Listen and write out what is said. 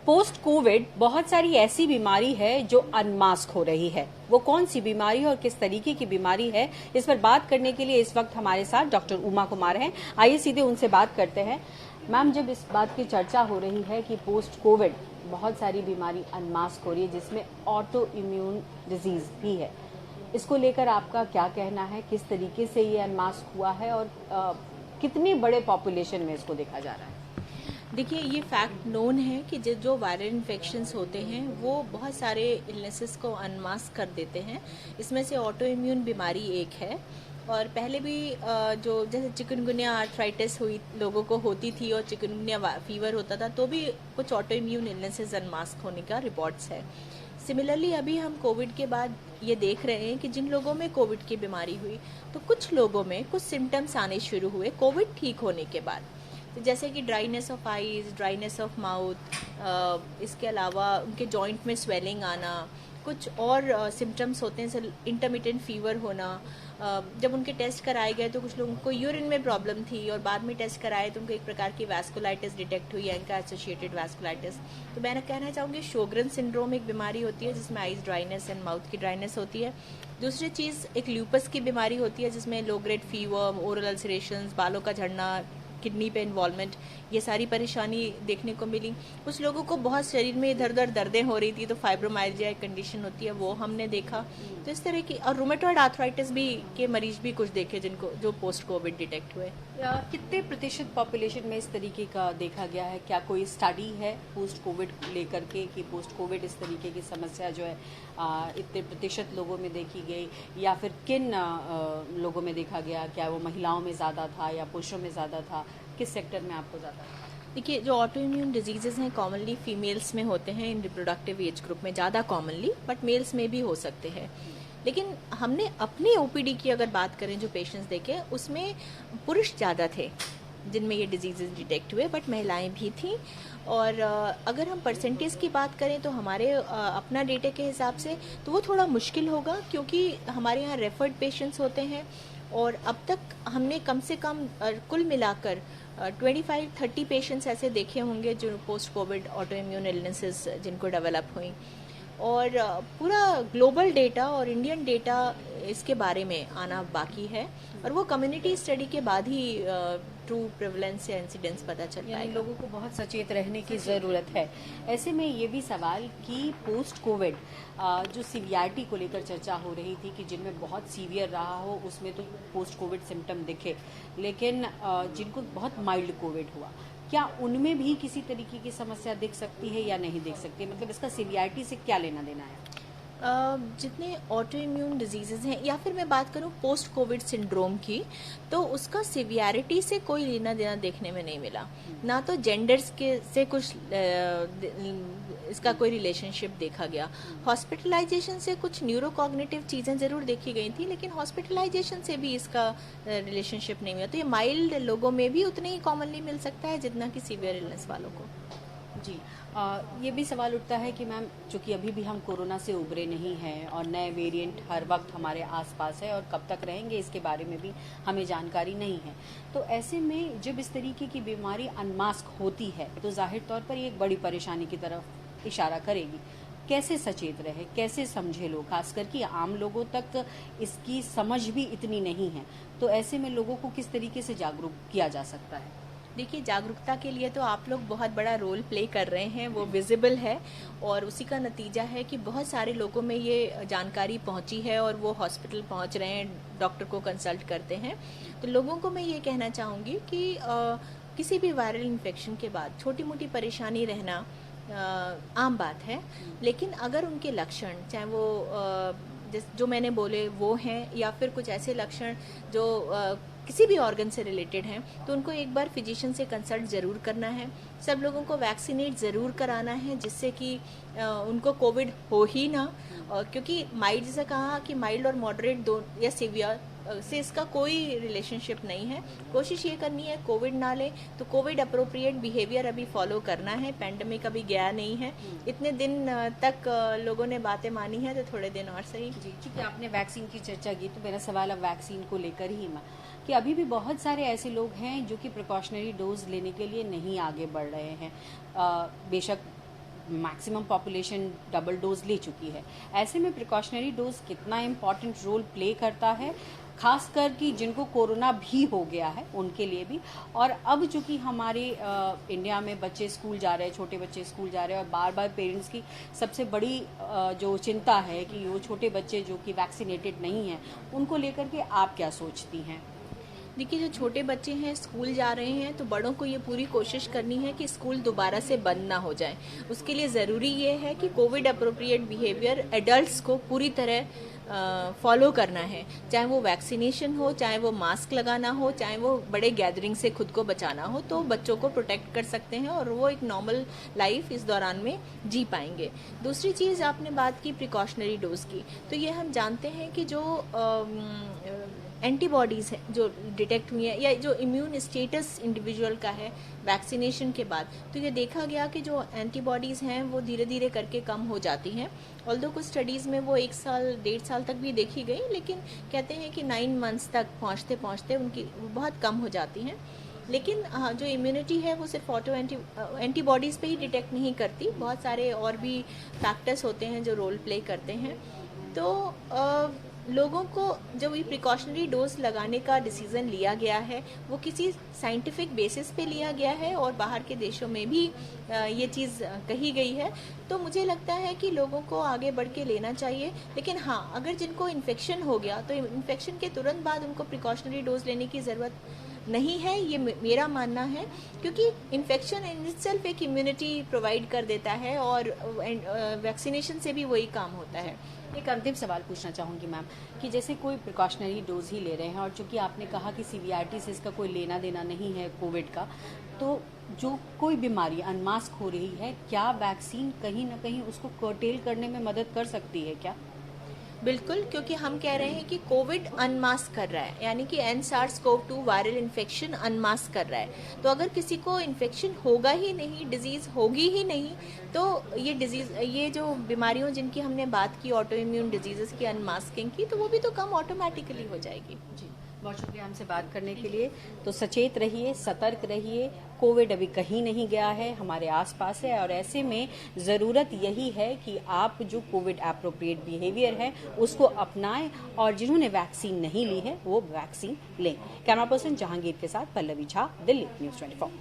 Post Covid बहुत सारी ऐसी बीमारी है जो अनमास्क हो रही है। वो कौन सी बीमारी है और किस तरीके की बीमारी है, इस पर बात करने के लिए इस वक्त हमारे साथ डॉक्टर उमा कुमार हैं। आइए सीधे उनसे बात करते हैं। मैम, जब इस बात की चर्चा हो रही है कि पोस्ट कोविड बहुत सारी बीमारी अनमास्क हो रही है जिसमें ऑटो इम्यून डिजीज भी है, इसको लेकर आपका क्या कहना है? किस तरीके से ये अनमास्क हुआ है और कितने बड़े पॉपुलेशन में इसको देखा जा रहा है? देखिए, ये फैक्ट नोन है कि जो वायरल इन्फेक्शंस होते हैं वो बहुत सारे इलनेसेस को अनमास्क कर देते हैं। इसमें से ऑटो इम्यून बीमारी एक है। और पहले भी जो जैसे चिकनगुनिया आर्थराइटिस हुई लोगों को होती थी और चिकनगुनिया फीवर होता था, तो भी कुछ ऑटो इम्यून इलनेसेस अनमास्क होने का रिपोर्ट्स है। सिमिलरली अभी हम कोविड के बाद ये देख रहे हैं कि जिन लोगों में कोविड की बीमारी हुई, तो कुछ लोगों में कुछ सिम्टम्स आने शुरू हुए कोविड ठीक होने के बाद। तो जैसे कि dryness of eyes, dryness of mouth, इसके अलावा उनके जॉइंट में स्वेलिंग आना, कुछ और सिम्टम्स होते हैं जैसे इंटरमिटेंट फीवर होना। जब उनके टेस्ट कराए गए तो कुछ लोगों को यूरिन में प्रॉब्लम थी और बाद में टेस्ट कराए तो उनको एक प्रकार की वैस्कुलाइटिस डिटेक्ट हुई, इनका एसोसिएटेड वैस्कुलाइटिस। तो मैं कहना चाहूँगी शोगरन सिंड्रोम एक बीमारी होती है जिसमें आइज ड्राइनेस एंड माउथ की ड्राइनेस होती है। दूसरी चीज़ एक ल्यूपस की बीमारी होती है जिसमें लो ग्रेड फीवर, ओरल अल्सरेशंस, बालों का झड़ना, किडनी पे इन्वॉल्वमेंट, ये सारी परेशानी देखने को मिली। कुछ लोगों को बहुत शरीर में इधर उधर दर्दें हो रही थी, तो फाइब्रोमाइल्जिया एक कंडीशन होती है, वो हमने देखा। तो इस तरह की, और रूमेटॉइड आर्थराइटिस भी के मरीज भी कुछ देखे जिनको जो पोस्ट कोविड डिटेक्ट हुए। कितने प्रतिशत पॉपुलेशन में इस तरीके का देखा गया है? क्या कोई स्टडी है पोस्ट कोविड लेकर के कि पोस्ट कोविड इस तरीके की समस्या जो है इतने प्रतिशत लोगों में देखी गई, या फिर किन लोगों में देखा गया? क्या वो महिलाओं में ज़्यादा था या पुरुषों में ज़्यादा था? किस सेक्टर में आपको ज़्यादा? देखिए, जो ऑटो इम्यून डिजीजेज हैं कॉमनली फीमेल्स में होते हैं, इन रिप्रोडक्टिव एज ग्रुप में ज़्यादा कॉमनली, बट मेल्स में भी हो सकते हैं। लेकिन हमने अपनी ओपीडी की अगर बात करें, जो पेशेंट्स देखे उसमें पुरुष ज़्यादा थे जिनमें ये डिजीजेज डिटेक्ट हुए, बट महिलाएं भी थीं। और अगर हम परसेंटेज की बात करें तो हमारे अपना डेटा के हिसाब से तो वो थोड़ा मुश्किल होगा, क्योंकि हमारे यहाँ रेफर्ड पेशेंट्स होते हैं और अब तक हमने कम से कम कुल मिलाकर 25-30 पेशेंट्स ऐसे देखे होंगे जो post Covid auto immune illnesses जिनको डेवलप हुई। और पूरा ग्लोबल डेटा और इंडियन डेटा इसके बारे में आना बाकी है, और वो कम्युनिटी स्टडी के बाद ही ट्रू प्रेवलेंस या इंसिडेंस पता चल पाएगा। लोगों को बहुत सचेत रहने की ज़रूरत है। ऐसे में ये भी सवाल कि पोस्ट कोविड जो सीवियरिटी को लेकर चर्चा हो रही थी कि जिनमें बहुत सीवियर रहा हो उसमें तो पोस्ट कोविड सिम्टम दिखे, लेकिन जिनको बहुत माइल्ड कोविड हुआ, क्या उनमें भी किसी तरीके की समस्या दिख सकती है या नहीं दिख सकती? मतलब इसका सीवियरिटी से क्या लेना देना है? जितने ऑटो इम्यून डिजीजेज हैं, या फिर मैं बात करूं पोस्ट कोविड सिंड्रोम की, तो उसका सिवियरिटी से कोई लेना देना देखने में नहीं मिला। ना तो जेंडर्स के से कुछ इसका कोई रिलेशनशिप देखा गया। हॉस्पिटलाइजेशन से कुछ न्यूरोकॉग्निटिव चीज़ें ज़रूर देखी गई थी, लेकिन हॉस्पिटलाइजेशन से भी इसका रिलेशनशिप नहीं हुआ। तो ये माइल्ड लोगों में भी उतने ही कॉमनली मिल सकता है जितना कि सीवियर इलनेस वालों को। जी, ये भी सवाल उठता है कि मैम, चूंकि अभी भी हम कोरोना से उबरे नहीं हैं और नए वेरिएंट हर वक्त हमारे आसपास है और कब तक रहेंगे इसके बारे में भी हमें जानकारी नहीं है, तो ऐसे में जब इस तरीके की बीमारी अनमास्क होती है तो जाहिर तौर पर ये एक बड़ी परेशानी की तरफ इशारा करेगी। कैसे सचेत रहे, कैसे समझे लोग, खासकर कि आम लोगों तक इसकी समझ भी इतनी नहीं है, तो ऐसे में लोगों को किस तरीके से जागरूक किया जा सकता है? देखिए, जागरूकता के लिए तो आप लोग बहुत बड़ा रोल प्ले कर रहे हैं, वो विजिबल है, और उसी का नतीजा है कि बहुत सारे लोगों में ये जानकारी पहुंची है और वो हॉस्पिटल पहुंच रहे हैं, डॉक्टर को कंसल्ट करते हैं। तो लोगों को मैं ये कहना चाहूँगी कि किसी भी वायरल इन्फेक्शन के बाद छोटी मोटी परेशानी रहना आम बात है, लेकिन अगर उनके लक्षण, चाहे वो जो मैंने बोले वो हैं, या फिर कुछ ऐसे लक्षण जो किसी भी ऑर्गन से रिलेटेड हैं, तो उनको एक बार फिजिशियन से कंसल्ट ज़रूर करना है। सब लोगों को वैक्सीनेट ज़रूर कराना है जिससे कि उनको कोविड हो ही ना, क्योंकि माइल्ड, जैसा कहा कि माइल्ड और मॉडरेट दो या सीवियर से इसका कोई रिलेशनशिप नहीं है। कोशिश ये करनी है कोविड ना ले, तो कोविड अप्रोप्रिएट बिहेवियर अभी फॉलो करना है। पैंडेमिक अभी गया नहीं है, इतने दिन तक लोगों ने बातें मानी है, तो थोड़े दिन और सही। जी, ठीक है। आपने वैक्सीन की चर्चा की, तो मेरा सवाल अब वैक्सीन को लेकर ही कि अभी भी बहुत सारे ऐसे लोग हैं जो कि प्रिकॉशनरी डोज लेने के लिए नहीं आगे बढ़ रहे हैं। बेशक मैक्सिमम पॉपुलेशन डबल डोज ले चुकी है। ऐसे में प्रिकॉशनरी डोज कितना इम्पॉर्टेंट रोल प्ले करता है, खासकर कि जिनको कोरोना भी हो गया है उनके लिए भी। और अब चूंकि हमारे इंडिया में बच्चे स्कूल जा रहे हैं, छोटे बच्चे स्कूल जा रहे हैं, और बार बार पेरेंट्स की सबसे बड़ी जो चिंता है कि वो छोटे बच्चे जो कि वैक्सीनेटेड नहीं हैं, उनको लेकर के आप क्या सोचती हैं? देखिए, जो छोटे बच्चे हैं स्कूल जा रहे हैं, तो बड़ों को ये पूरी कोशिश करनी है कि स्कूल दोबारा से बंद ना हो जाए। उसके लिए ज़रूरी ये है कि कोविड अप्रोप्रिएट बिहेवियर एडल्ट्स को पूरी तरह फॉलो करना है, चाहे वो वैक्सीनेशन हो, चाहे वो मास्क लगाना हो, चाहे वो बड़े गैदरिंग से खुद को बचाना हो, तो बच्चों को प्रोटेक्ट कर सकते हैं और वो एक नॉर्मल लाइफ इस दौरान में जी पाएंगे। दूसरी चीज़, आपने बात की प्रिकॉशनरी डोज की, तो ये हम जानते हैं कि जो एंटीबॉडीज़ हैं जो डिटेक्ट हुई है, या जो इम्यून स्टेटस इंडिविजुअल का है वैक्सीनेशन के बाद, तो ये देखा गया कि जो एंटीबॉडीज़ हैं वो धीरे धीरे करके कम हो जाती हैं। ऑल्दो कुछ स्टडीज़ में वो 1 साल 1.5 साल तक भी देखी गई, लेकिन कहते हैं कि 9 मंथ्स तक पहुँचते पहुँचते उनकी बहुत कम हो जाती हैं। लेकिन हाँ, जो इम्यूनिटी है वो सिर्फ एंटीबॉडीज़ पे ही डिटेक्ट नहीं करती, बहुत सारे और भी फैक्टर्स होते हैं जो रोल प्ले करते हैं। तो लोगों को जब ये प्रिकॉशनरी डोज लगाने का डिसीज़न लिया गया है वो किसी साइंटिफिक बेसिस पे लिया गया है, और बाहर के देशों में भी ये चीज़ कही गई है। तो मुझे लगता है कि लोगों को आगे बढ़ के लेना चाहिए। लेकिन हाँ, अगर जिनको इन्फेक्शन हो गया तो इन्फेक्शन के तुरंत बाद उनको प्रिकॉशनरी डोज लेने की ज़रूरत नहीं है, ये मेरा मानना है, क्योंकि इन्फेक्शन इन इटसेल्फ एक इम्यूनिटी प्रोवाइड कर देता है और वैक्सीनेशन से भी वही काम होता है। एक अंतिम सवाल पूछना चाहूँगी मैम कि जैसे कोई प्रिकॉशनरी डोज ही ले रहे हैं, और चूंकि आपने कहा कि सीवीआरटी से इसका कोई लेना देना नहीं है कोविड का, तो जो कोई बीमारी अनमास्क हो रही है, क्या वैक्सीन कहीं ना कहीं उसको कर्टेल करने में मदद कर सकती है क्या? बिल्कुल, क्योंकि हम कह रहे हैं कि कोविड अनमास्क कर रहा है, यानी कि SARS-CoV-2 वायरल इन्फेक्शन अनमास्क कर रहा है। तो अगर किसी को इन्फेक्शन होगा ही नहीं, डिजीज़ होगी ही नहीं, तो ये जो बीमारियों जिनकी हमने बात की, ऑटो इम्यून डिजीज़ की अनमास्किंग की, तो वो भी तो कम ऑटोमेटिकली हो जाएगी। जी, बहुत शुक्रिया हमसे बात करने के लिए। तो सचेत रहिए, सतर्क रहिए, कोविड अभी कहीं नहीं गया है, हमारे आसपास है, और ऐसे में ज़रूरत यही है कि आप जो कोविड एप्रोप्रिएट बिहेवियर है उसको अपनाएं, और जिन्होंने वैक्सीन नहीं ली है वो वैक्सीन लें। कैमरा पर्सन जहांगीर के साथ पल्लवी झा, दिल्ली न्यूज़ 24।